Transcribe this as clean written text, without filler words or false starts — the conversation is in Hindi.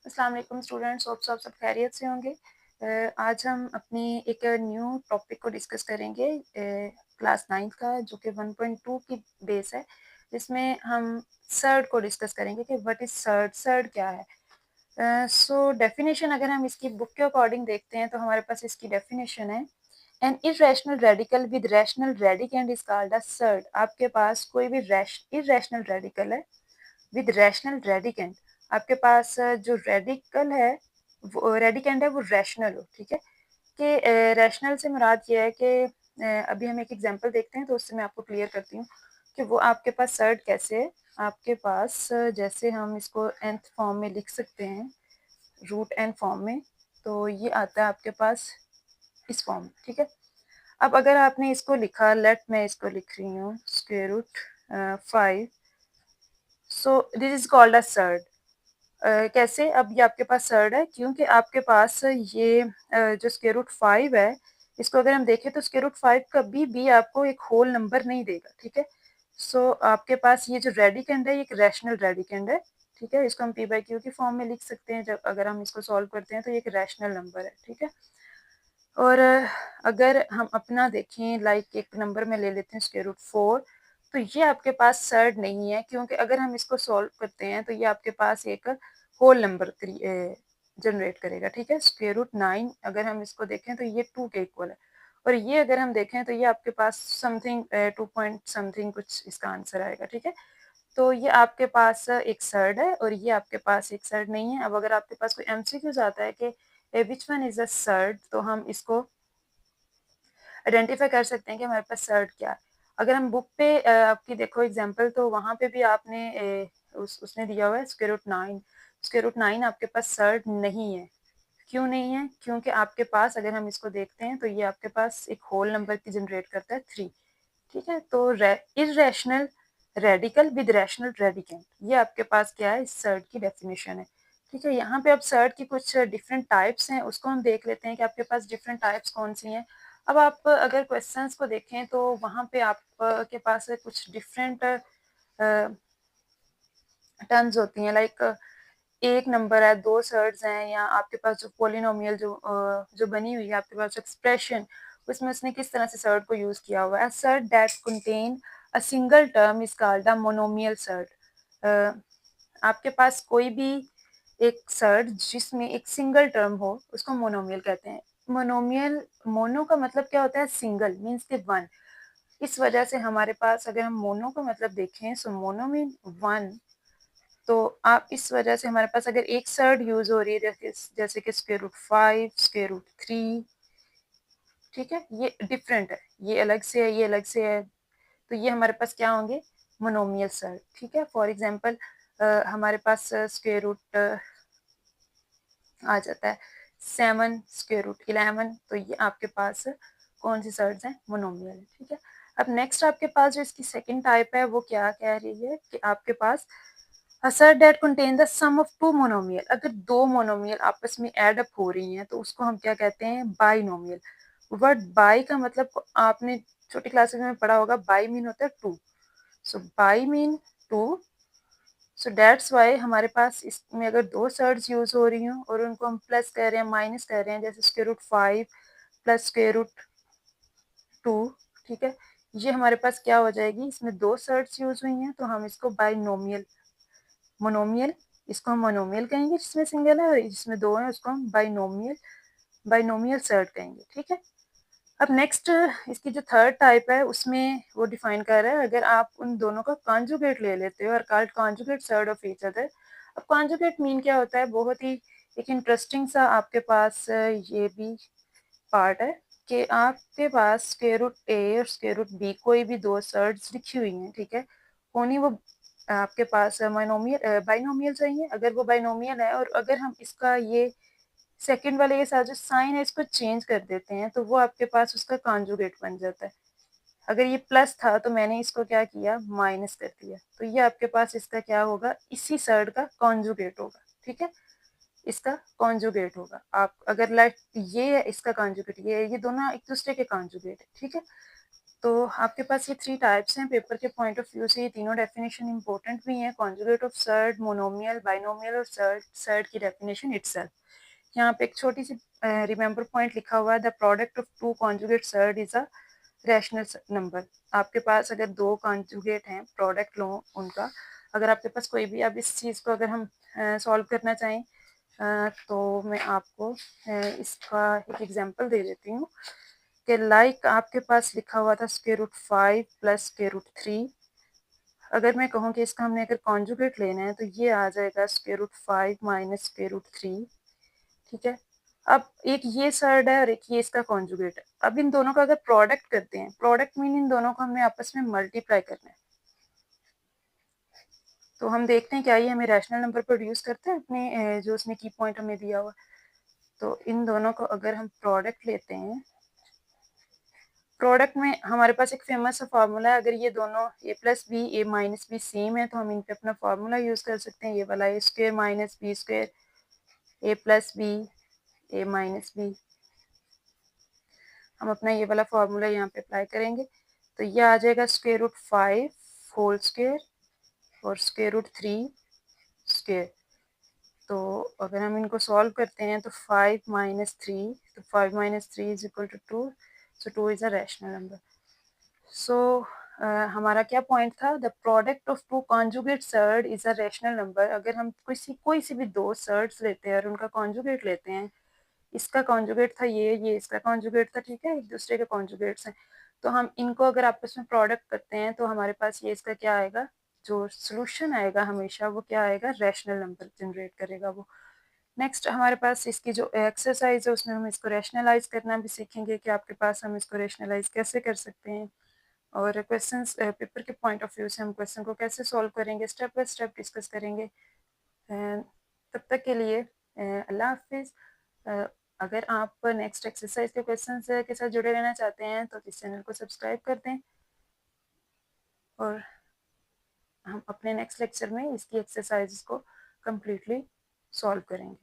अस्सलाम वालेकुम स्टूडेंट्स, होप आप सब खैरियत से होंगे। आज हम अपनी एक न्यू टॉपिक को डिस्कस करेंगे क्लास 9 का, जो कि 1.2 की बेस है। इसमें हम सर्ड को डिस्कस करेंगे कि व्हाट इज सर्ड, सर्ड क्या है। सो डेफिनेशन अगर हम इसकी बुक के अकॉर्डिंग देखते हैं तो हमारे पास इसकी डेफिनेशन है, an irrational radical with rational radicand is called a surd. आपके पास कोई भी इरेशनल रेडिकल है विद रैशनल रेडिकेंड, आपके पास जो रेडिकल है वो रेडिकेंड है वो रैशनल हो, ठीक है। कि रैशनल से मुराद ये है कि अभी हम एक एग्जांपल देखते हैं तो उससे मैं आपको क्लियर करती हूँ कि वो आपके पास सर्ड कैसे है। आपके पास जैसे हम इसको nth फॉर्म में लिख सकते हैं, रूट n फॉर्म में, तो ये आता है आपके पास इस फॉर्म में, ठीक है। अब अगर आपने इसको लिखा, लेट मैं इसको लिख रही हूँ square root 5, so this is called a surd. कैसे? अब ये आपके पास सर्ड है क्योंकि आपके पास ये जो स्क्वायर रूट 5 है, इसको अगर हम देखें तो स्क्वायर रूट 5 कभी भी आपको एक होल नंबर नहीं देगा, ठीक है। सो आपके पास ये जो रेडिकेंड है ये एक रैशनल रेडिकेंड है, ठीक है। इसको हम पी बाई क्यू की फॉर्म में लिख सकते हैं। जब अगर हम इसको सॉल्व करते हैं तो ये एक रैशनल नंबर है, ठीक है। और अगर हम अपना देखें, लाइक एक नंबर में ले लेते हैं स्क्वायर रूट 4, तो ये आपके पास सर्ड नहीं है क्योंकि अगर हम इसको सॉल्व करते हैं तो ये आपके पास एक होल नंबर जनरेट करेगा, ठीक है। स्क्वायर रूट 9 अगर हम इसको देखें तो ये 2 के इक्वल है, और ये अगर हम देखें तो ये आपके पास समथिंग 2 पॉइंट समथिंग कुछ इसका आंसर आएगा, ठीक है। तो ये आपके पास एक सर्ड है और ये आपके पास एक सर्ड नहीं है। अब अगर आपके पास कोई एमसीक्यूज आता है कि which one is a surd, तो हम इसको आइडेंटिफाई कर सकते हैं कि हमारे पास सर्ड क्या है। अगर हम बुक पे आपकी देखो एग्जांपल, तो वहाँ पे भी आपने उसने दिया हुआ है स्क्वायर रूट 9। स्क्वायर रूट 9 आपके पास सर्ड नहीं है। क्यों नहीं है? क्योंकि आपके पास अगर हम इसको देखते हैं तो ये आपके पास एक होल नंबर की जनरेट करता है 3, ठीक है। तो irrational radical with rational radicand, ये आपके पास क्या है, इस सर्ड की डेफिनेशन है, ठीक है। यहाँ पे अब सर्ड की कुछ डिफरेंट टाइप्स हैं, उसको हम देख लेते हैं कि आपके पास डिफरेंट टाइप्स कौन सी हैं। अब आप अगर क्वेश्चंस को देखें तो वहाँ पे आपके पास कुछ डिफरेंट टर्म्स होती हैं, लाइक एक नंबर है, 2 सर्ड्स हैं, या आपके पास जो पोलिनोमियल जो बनी हुई है आपके पास एक्सप्रेशन, उसमें उसने किस तरह से सर्ड को यूज किया हुआ है। Surd that contain a single term is called a monomial surd. आपके पास कोई भी एक सर्ड जिसमें एक सिंगल टर्म हो उसको मोनोमियल कहते हैं। मोनोमियल, मोनो का मतलब क्या होता है, सिंगल मीन्स के वन। इस वजह से हमारे पास अगर हम मोनो का मतलब देखें, सो मोनो मीन वन, तो आप इस वजह से हमारे पास अगर एक सर्ड यूज हो रही है जैसे कि स्क्वायर रूट 5, स्क्वायर रूट 3, ठीक है, ये डिफरेंट है, ये अलग से है, ये अलग से है, तो ये हमारे पास क्या होंगे, मोनोमियल सर्ड, ठीक है। फॉर एग्जांपल हमारे पास स्क्वायर रूट आ जाता है 7, स्क्वायर रूट 11, तो ये आपके पास कौन सी सर्ड्स हैं, मोनोमियल, ठीक है। अब नेक्स्ट आपके पास जो इसकी सेकंड टाइप है वो क्या कह रही है कि आपके पास a set that contain the sum of two monomial, अगर दो मोनोमियल आपस में एड अप हो रही हैं तो उसको हम क्या कहते हैं, बाइनोमियल। वर्ड बाई का मतलब आपने छोटी क्लासेस में पढ़ा होगा, बाई मीन होता है 2, so by mean 2, so that's why हमारे पास इसमें अगर दो सर्ड्स यूज हो रही हूँ और उनको हम प्लस कर रहे हैं, माइनस कर रहे हैं, जैसे square root 5 plus square root 2, ठीक है, ये हमारे पास क्या हो जाएगी, इसमें दो सर्ड्स यूज हुई हैं तो हम इसको बाइनोमियल, मोनोमियल, इसको हम मोनोमियल कहेंगे जिसमें सिंगल है, और जिसमें दो है उसको हम बाइनोमियल, बाइनोमियल सर्ड कहेंगे, ठीक है। अब नेक्स्ट इसकी जो थर्ड टाइप है उसमें वो डिफाइन कर रहा है, अगर आप उन दोनों का कॉन्जुगेट ले लेते हो और called conjugate surd of each other. अब कॉन्जुगेट मीन क्या होता है, बहुत ही एक इंटरेस्टिंग सा आपके पास ये भी पार्ट है कि आपके पास स्क्वायर रूट ए और स्क्वायर रूट बी कोई भी दो सर्ड्स लिखी हुई हैं, ठीक है, ओनली वो आपके पास बाइनोमियल बाइनोमियल चाहिए। अगर वो बाइनोमियल है और अगर हम इसका ये सेकंड वाले के साथ जो साइन है इसको चेंज कर देते हैं तो वो आपके पास उसका कॉन्जुगेट बन जाता है। अगर ये प्लस था तो मैंने इसको क्या किया, माइनस कर दिया, तो ये आपके पास इसका क्या होगा, इसी सर्ड का कॉन्जुगेट होगा, ठीक है, इसका कॉन्जुगेट होगा। आप अगर लाइक ये है इसका कॉन्जुगेट, ये दोनों एक दूसरे के कॉन्जुगेट है, ठीक है। तो आपके पास ये 3 टाइप्स हैं पेपर के पॉइंट ऑफ व्यू से। ये तीनों डेफिनेशन इंपॉर्टेंट भी हैं, conjugate of surd, monomial, binomial और सर्ड की डेफिनेशन इटसेल्फ। यहाँ पे एक छोटी सी रिमेंबर पॉइंट लिखा हुआ है, the product of two conjugate surd is a rational number. आपके पास अगर दो कॉन्जुगेट हैं, प्रोडक्ट लो उनका, अगर आपके पास कोई भी, अब इस चीज़ को अगर हम सॉल्व करना चाहें तो मैं आपको इसका एक एग्जांपल दे देती हूँ कि लाइक आपके पास लिखा हुआ था √5 प्लस √3। अगर मैं कहूँ कि इसका हमने अगर कॉन्जुगेट लेना है तो ये आ जाएगा √5 माइनस √3। ठीक है, अब एक ये सर्ड है और एक ये इसका कॉन्जुगेट है। अब इन दोनों का अगर प्रोडक्ट करते हैं, प्रोडक्ट मीन इन दोनों को हमने आपस में मल्टीप्लाई करना है। तो हम देखते हैं क्या ये हमें रैशनल नंबर प्रोड्यूस करते हैं अपने जो उसने की पॉइंट हमें दिया हुआ। तो इन दोनों को अगर हम प्रोडक्ट लेते हैं, प्रोडक्ट में हमारे पास एक फेमस सा फार्मूला है, अगर ये दोनों a plus B A minus B same है तो हम इन पे अपना फार्मूला यूज कर सकते हैं, ये वाला ए square minus B square A plus B A minus B. हम अपना ये वाला फार्मूला यहाँ पे अप्लाई करेंगे तो ये आ जाएगा √5 होल स्क्वेयर और √3 स्क्वेयर। तो अगर हम इनको सॉल्व करते हैं तो 5 माइनस 3, तो 5 minus 3 is equal to 2, so 2 is a rational number. So हमारा क्या पॉइंट था, the product of two conjugate surd is a rational number. अगर हम कोई सी भी दो सर्ड्स लेते हैं और उनका कॉन्जुगेट लेते हैं, इसका कॉन्जुगेट था ये इसका कॉन्जुगेट था, ठीक है, एक दूसरे के कॉन्जुगेट्स हैं, तो हम इनको अगर आपस में प्रोडक्ट करते हैं तो हमारे पास ये इसका क्या आएगा, जो सोल्यूशन आएगा हमेशा वो क्या आएगा, रैशनल नंबर जनरेट करेगा वो। नेक्स्ट हमारे पास इसकी जो एक्सरसाइज है उसमें हम इसको रैशनलाइज करना भी सीखेंगे कि आपके पास हम इसको रैशनलाइज कैसे कर सकते हैं, और क्वेश्चंस पेपर के पॉइंट ऑफ व्यू से हम क्वेश्चन को कैसे सॉल्व करेंगे, स्टेप बाय स्टेप डिस्कस करेंगे। तब तक के लिए अल्लाह हाफिज़। अगर आप नेक्स्ट एक्सरसाइज के क्वेश्चंस के साथ जुड़े रहना चाहते हैं तो इस चैनल को सब्सक्राइब कर दें, और हम अपने नेक्स्ट लेक्चर में इसकी एक्सरसाइज को कम्प्लीटली सॉल्व करेंगे।